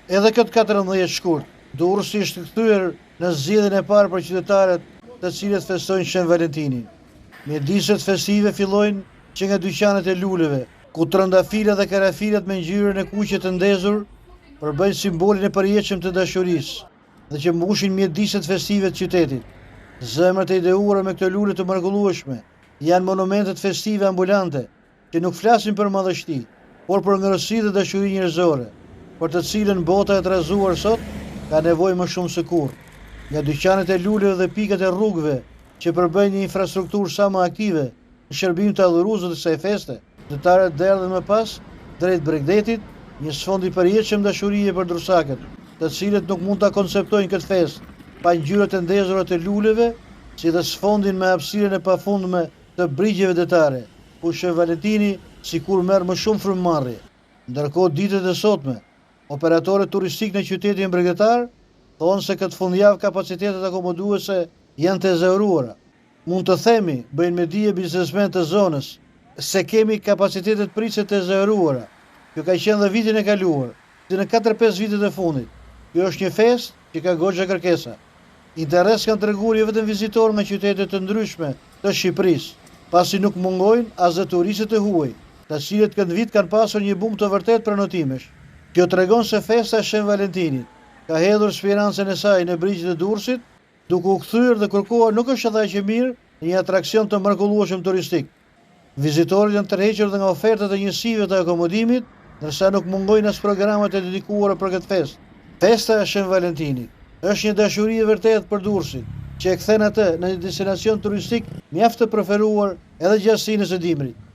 Edhe këtë 14 shkurt, Durrësi është kthyer në zgjedhjen e parë për qytetarët të cilët festojnë Shën Valentinin. Mjediset festive fillojnë që nga dyqanet e luleve, ku trëndafila dhe karafilat me ngjyrën e kuqe të ndezur përbëjnë simbolin e përjetshëm të dashurisë dhe që mbushin mjediset festive të qytetit. Zemrat e ideuara me këto lule të mrekullueshme janë monumentet festive ambulante që nuk flasin për madhështi, por për ngërësi dhe dashuri njerëzore, për të cilën bota e trazuar sot ka nevojë më shumë se kurrë. Nga dyqanet e luleve dhe pikat e rrugëve që përbëjnë një infrastrukturë sa më aktive në shërbim të adhuruesve të kësaj feste, qytetarët derdhen më pas drejt Bregdetit, një sfond i përjetshëm dashurie për drursakët, të cilët nuk mund ta konceptojnë këtë festë pa ngjyrat e ndezura të luleve, si dhe sfondin me hapësirën e pafundme të brigjeve detare, ku Shën Valentini sikur merr më shumë frymëmarrje. Ndërkohë ditët e sotme, operatorët turistik në qytetin bregdetar thonë se këtë fundjavë kapacitetet akomoduese janë të zëvruara. Mund të themi, bëjnë me dije biznesmen të zonës, se kemi kapacitetet pritse të zëvruara. Kjo ka qenë dhe vitin e kaluar, si në 4-5 vitet e fundit. Kjo është një festë që ka goxha kërkesa. Interes kanë treguar jo vetëm vizitorë nga qytete të ndryshme të Shqipërisë, pasi nuk mungojnë as dhe turistët e huaj, të cilët këtë vit kanë pasur një bum të vërtet pranotimesh. Kjo tregon se festa e Shën Valentinit ka hedhur spirancën e saj në brigjet e Durrësit, duke u kthyer dhe kërkuar nuk është edhe aq e mirë një atraksion të mrekullueshëm turistik. Vizitorët janë tërhequr dhe nga ofertat e njësive të akomodimit, ndërsa nuk mungojnë as programet e dedikuara për këtë festë. Festa e Shën Valentinit është një dashuri e vërtetë për Durrësin, që e kthen atë në një destinacion turistik mjaft të preferuar edhe gjatë sinës së dimrit.